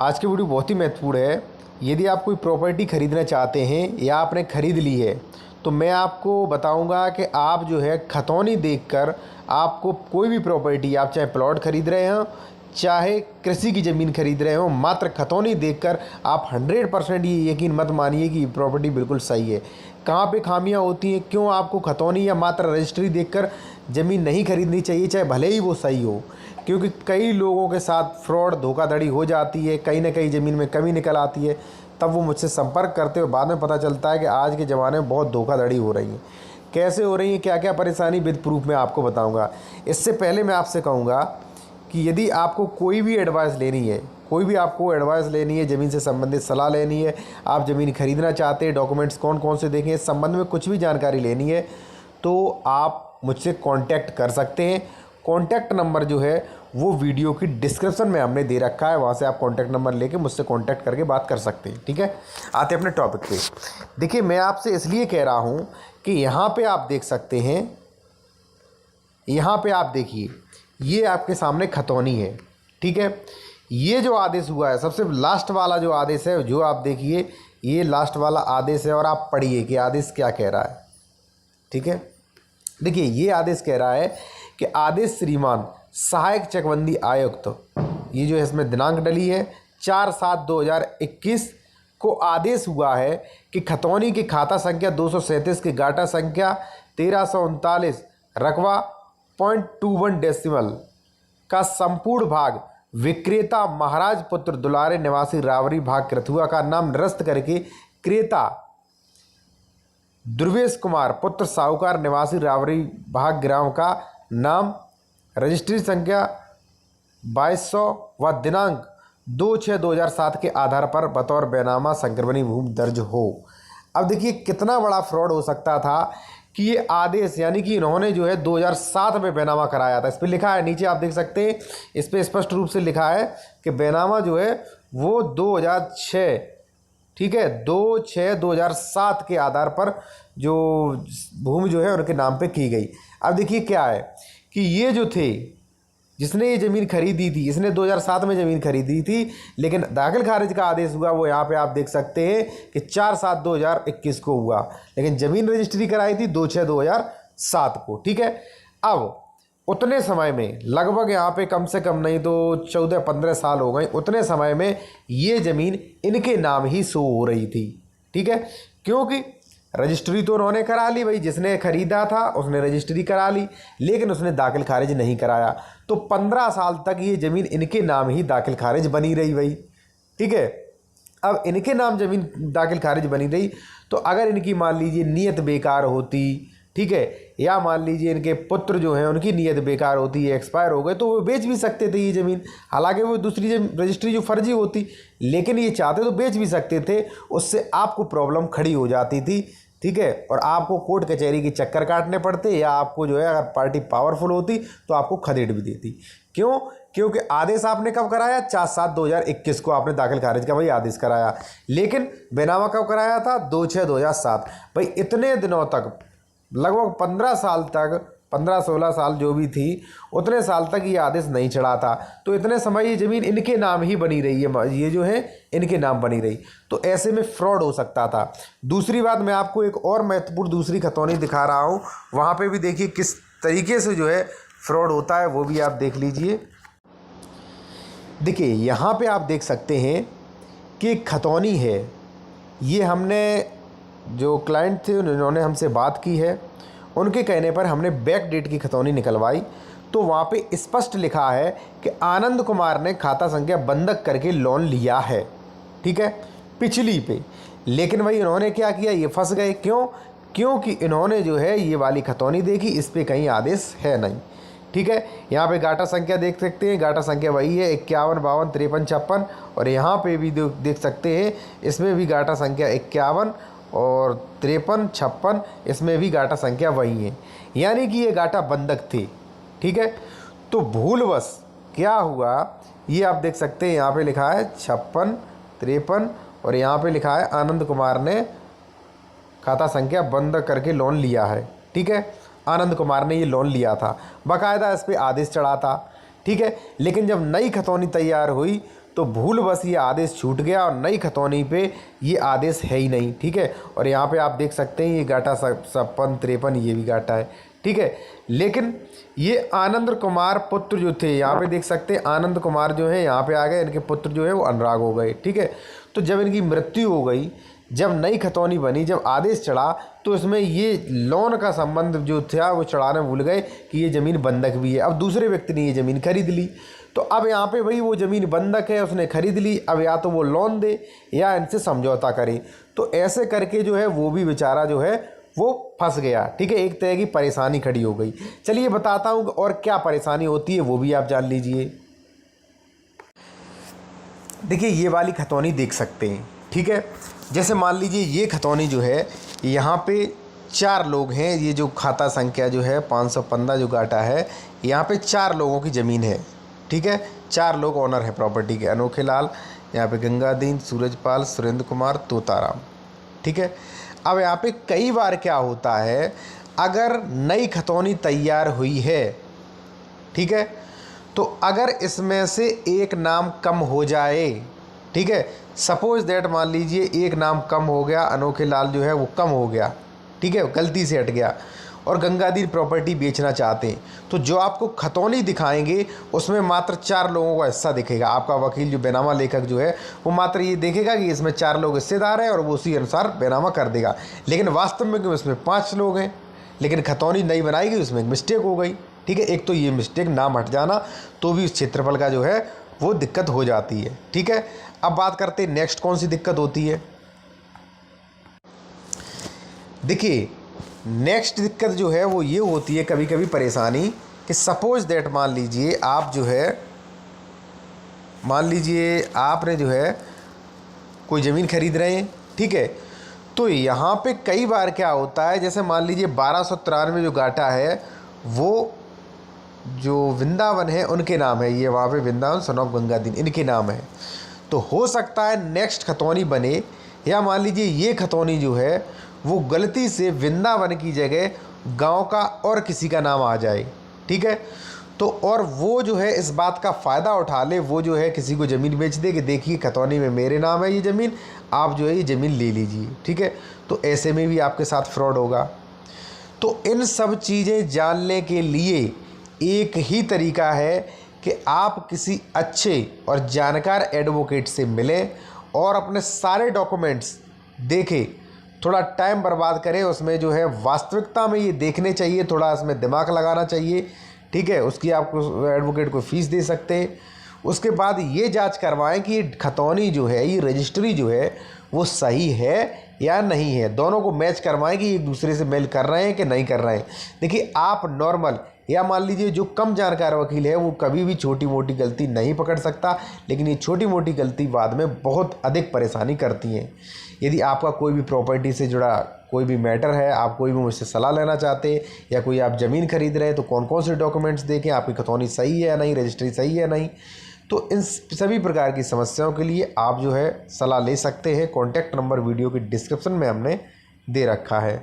आज की वीडियो बहुत ही महत्वपूर्ण है। यदि आप कोई प्रॉपर्टी खरीदना चाहते हैं या आपने ख़रीद ली है तो मैं आपको बताऊंगा कि आप जो है खतौनी देखकर आपको कोई भी प्रॉपर्टी, आप चाहे प्लॉट खरीद रहे हो चाहे कृषि की ज़मीन खरीद रहे हो, मात्र खतौनी देखकर आप 100% ये यकीन मत मानिए कि प्रॉपर्टी बिल्कुल सही है। कहाँ पे खामियां होती हैं, क्यों आपको खतौनी या मात्र रजिस्ट्री देखकर ज़मीन नहीं खरीदनी चाहिए, चाहे भले ही वो सही हो। क्योंकि कई लोगों के साथ फ्रॉड, धोखाधड़ी हो जाती है, कहीं ना कहीं ज़मीन में कमी निकल आती है, तब वो मुझसे संपर्क करते हुए बाद में पता चलता है कि आज के ज़माने में बहुत धोखाधड़ी हो रही है। कैसे हो रही है, क्या क्या परेशानी, विद प्रूफ मैं आपको बताऊंगा। इससे पहले मैं आपसे कहूँगा कि यदि आपको कोई भी एडवाइस लेनी है, कोई भी आपको एडवाइस लेनी है, ज़मीन से संबंधित सलाह लेनी है, आप ज़मीन खरीदना चाहते हैं, डॉक्यूमेंट्स कौन कौन से देखें, इस संबंध में कुछ भी जानकारी लेनी है तो आप मुझसे कांटेक्ट कर सकते हैं। कांटेक्ट नंबर जो है वो वीडियो की डिस्क्रिप्शन में हमने दे रखा है, वहाँ से आप कांटेक्ट नंबर लेके मुझसे कांटेक्ट करके बात कर सकते हैं। ठीक है, आते अपने टॉपिक पे। देखिए, मैं आपसे इसलिए कह रहा हूँ कि यहाँ पे आप देख सकते हैं, यहाँ पे आप देखिए, ये आपके सामने खतौनी है। ठीक है, ये जो आदेश हुआ है, सबसे लास्ट वाला जो आदेश है, जो आप देखिए, ये लास्ट वाला आदेश है और आप पढ़िए कि आदेश क्या कह रहा है। ठीक है, देखिए, ये आदेश कह रहा है कि आदेश श्रीमान सहायक चकबंदी आयुक्त, ये जो है इसमें दिनांक डली है 4/7/2021 को आदेश हुआ है कि खतौनी के खाता संख्या 237 के गाटा संख्या 1339 रकबा 0.21 डेसिमल का संपूर्ण भाग विक्रेता महाराज पुत्र दुलारे निवासी रावरी भाग कृथुआ का नाम निरस्त करके क्रेता ध्रुवेश कुमार पुत्र साहूकार निवासी रावरी भाग ग्राम का नाम रजिस्ट्री संख्या 2200 व दिनांक 2/6/2007 के आधार पर बतौर बेनामा संक्रमणी भूमि दर्ज हो। अब देखिए कितना बड़ा फ्रॉड हो सकता था कि ये आदेश, यानी कि इन्होंने जो है 2007 में बेनामा कराया था। इस पर लिखा है, नीचे आप देख सकते हैं, इस पर स्पष्ट रूप से लिखा है कि बेनामा जो है वो 2006, ठीक है, 2/6/2007 के आधार पर जो भूमि जो है उनके नाम पे की गई। अब देखिए क्या है कि ये जो थे, जिसने ये ज़मीन खरीदी थी, इसने 2007 में ज़मीन खरीदी थी, लेकिन दाखिल खारिज का आदेश हुआ वो यहाँ पे आप देख सकते हैं कि 4/7/2021 को हुआ, लेकिन ज़मीन रजिस्ट्री कराई थी 2/6/2007 को। ठीक है, अब उतने समय में लगभग यहाँ पे कम से कम नहीं तो 14-15 साल हो गए, उतने समय में ये ज़मीन इनके नाम ही शो हो रही थी। ठीक है, क्योंकि रजिस्ट्री तो उन्होंने करा ली भाई, जिसने ख़रीदा था उसने रजिस्ट्री करा ली, लेकिन उसने दाखिल खारिज नहीं कराया, तो 15 साल तक ये ज़मीन इनके नाम ही दाखिल खारिज बनी रही भाई। ठीक है, अब इनके नाम ज़मीन दाखिल खारिज बनी रही, तो अगर इनकी मान लीजिए नीयत बेकार होती, ठीक है, या मान लीजिए इनके पुत्र जो हैं उनकी नीयत बेकार होती है, एक्सपायर हो गए, तो वो बेच भी सकते थे ये ज़मीन। हालांकि वो दूसरी रजिस्ट्री जो फर्जी होती, लेकिन ये चाहते तो बेच भी सकते थे, उससे आपको प्रॉब्लम खड़ी हो जाती थी। ठीक है, और आपको कोर्ट कचहरी के चक्कर काटने पड़ते, या आपको जो है अगर पार्टी पावरफुल होती तो आपको खदेड़ भी देती। क्यों? क्योंकि आदेश आपने कब कराया? 4/7/2021 को आपने दाखिल खारिज का भाई आदेश कराया, लेकिन बेनामा कब कराया था? 2/6/2007। भाई इतने दिनों तक, लगभग 15 साल तक, 15-16 साल जो भी थी, उतने साल तक ये आदेश नहीं चढ़ा था, तो इतने समय ये ज़मीन इनके नाम ही बनी रही है, ये जो है इनके नाम बनी रही, तो ऐसे में फ्रॉड हो सकता था। दूसरी बात, मैं आपको एक और महत्वपूर्ण दूसरी खतौनी दिखा रहा हूँ, वहाँ पे भी देखिए किस तरीके से जो है फ्रॉड होता है, वो भी आप देख लीजिए। देखिए, यहाँ पे आप देख सकते हैं कि खतौनी है, ये हमने जो क्लाइंट थे उन्होंने हमसे बात की है, उनके कहने पर हमने बैक डेट की खतौनी निकलवाई, तो वहाँ पे स्पष्ट लिखा है कि आनंद कुमार ने खाता संख्या बंधक करके लोन लिया है। ठीक है, पिछली पे, लेकिन भाई इन्होंने क्या किया, ये फंस गए। क्यों? क्योंकि इन्होंने जो है ये वाली खतौनी देखी, इस पर कहीं आदेश है नहीं। ठीक है, यहाँ पे गाटा संख्या देख सकते हैं, गाटा संख्या वही है 51 52 53 56, और यहाँ पे भी देख सकते हैं, इसमें भी गाटा संख्या 51 और 53 56, इसमें भी गाटा संख्या वही है, यानी कि ये गाटा बंधक थे। ठीक है, तो भूलवश क्या हुआ, ये आप देख सकते हैं, यहाँ पे लिखा है 56 53 और यहाँ पे लिखा है आनंद कुमार ने खाता संख्या बंद करके लोन लिया है। ठीक है, आनंद कुमार ने ये लोन लिया था, बाकायदा इस पर आदेश चढ़ा था। ठीक है, लेकिन जब नई खतौनी तैयार हुई तो भूलवश ये आदेश छूट गया और नई खतौनी पे ये आदेश है ही नहीं। ठीक है, और यहाँ पे आप देख सकते हैं ये गाटा 56-53 ये भी गाटा है। ठीक है, लेकिन ये आनंद कुमार पुत्र जो थे, यहाँ पे देख सकते हैं आनंद कुमार जो है यहाँ पे आ गए, इनके पुत्र जो है वो अनुराग हो गए। ठीक है, तो जब इनकी मृत्यु हो गई, जब नई खतौनी बनी, जब आदेश चढ़ा, तो इसमें ये लोन का संबंध जो था वो चढ़ाने भूल गए कि ये ज़मीन बंधक भी है। अब दूसरे व्यक्ति ने ये ज़मीन खरीद ली, तो अब यहाँ पे भाई वो ज़मीन बंधक है, उसने खरीद ली, अब या तो वो लोन दे या इनसे समझौता करे। तो ऐसे करके जो है वो भी बेचारा जो है वो फंस गया। ठीक है, एक तरह की परेशानी खड़ी हो गई। चलिए बताता हूँ और क्या परेशानी होती है वो भी आप जान लीजिए। देखिए ये वाली खतौनी देख सकते हैं। ठीक है, जैसे मान लीजिए ये खतौनी जो है, यहाँ पे 4 लोग हैं। ये जो खाता संख्या जो है 515 जो गाटा है, यहाँ पे 4 लोगों की ज़मीन है। ठीक है, 4 लोग ओनर है प्रॉपर्टी के, अनोखे लाल, यहाँ पे गंगादीन, सूरजपाल, सुरेंद्र कुमार, तोताराम। ठीक है, अब यहाँ पे कई बार क्या होता है, अगर नई खतौनी तैयार हुई है, ठीक है, तो अगर इसमें से एक नाम कम हो जाए, ठीक है, सपोज दैट मान लीजिए एक नाम कम हो गया, अनोखे लाल जो है वो कम हो गया, ठीक है, गलती से हट गया, और गंगादीन प्रॉपर्टी बेचना चाहते हैं, तो जो आपको खतौनी दिखाएंगे उसमें मात्र 4 लोगों का हिस्सा दिखेगा। आपका वकील जो बैनामा लेखक जो है वो मात्र ये देखेगा कि इसमें 4 लोग हिस्सेदार हैं और वो उसी अनुसार बैनामा कर देगा, लेकिन वास्तव में इसमें 5 लोग हैं, लेकिन खतौनी नहीं बनाएगी, उसमें एक मिस्टेक हो गई। ठीक है, एक तो ये मिस्टेक नाम हट जाना, तो भी उस क्षेत्रफल का जो है वो दिक्कत हो जाती है। ठीक है, अब बात करते हैं नेक्स्ट कौन सी दिक्कत होती है। देखिए नेक्स्ट दिक्कत जो है वो ये होती है कभी कभी परेशानी कि सपोज दैट मान लीजिए आप जो है, मान लीजिए आपने जो है कोई ज़मीन खरीद रहे हैं। ठीक है, तो यहाँ पे कई बार क्या होता है, जैसे मान लीजिए 1293 जो गाटा है वो जो वृंदावन है उनके नाम है, ये वहाँ पे वृंदावन सन ऑफ गंगादीन इनके नाम है। तो हो सकता है नेक्स्ट खतौनी बने, या मान लीजिए ये खतौनी जो है वो गलती से वृंदावन की जगह गांव का और किसी का नाम आ जाए। ठीक है, तो और वो जो है इस बात का फ़ायदा उठा ले, वो जो है किसी को ज़मीन बेच दे कि देखिए खतौनी में मेरे नाम है ये ज़मीन, आप जो है ये ज़मीन ले लीजिए। ठीक है, तो ऐसे में भी आपके साथ फ्रॉड होगा। तो इन सब चीज़ें जानने के लिए एक ही तरीका है कि आप किसी अच्छे और जानकार एडवोकेट से मिलें और अपने सारे डॉक्यूमेंट्स देखें, थोड़ा टाइम बर्बाद करें, उसमें जो है वास्तविकता में ये देखने चाहिए, थोड़ा इसमें दिमाग लगाना चाहिए। ठीक है, उसकी आपको एडवोकेट को फ़ीस दे सकते हैं। उसके बाद ये जांच करवाएं कि ये खतौनी जो है, ये रजिस्ट्री जो है वो सही है या नहीं है, दोनों को मैच करवाएं कि एक दूसरे से मेल कर रहे हैं कि नहीं कर रहे हैं। देखिए आप नॉर्मल या मान लीजिए जो कम जानकार वकील है वो कभी भी छोटी मोटी गलती नहीं पकड़ सकता, लेकिन ये छोटी मोटी गलती बाद में बहुत अधिक परेशानी करती हैं। यदि आपका कोई भी प्रॉपर्टी से जुड़ा कोई भी मैटर है, आप कोई भी मुझसे सलाह लेना चाहते हैं, या कोई आप ज़मीन खरीद रहे हैं, तो कौन कौन से डॉक्यूमेंट्स देखें, आपकी खतौनी सही है या नहीं, रजिस्ट्री सही है या नहीं, तो इन सभी प्रकार की समस्याओं के लिए आप जो है सलाह ले सकते हैं। कॉन्टैक्ट नंबर वीडियो के डिस्क्रिप्शन में हमने दे रखा है।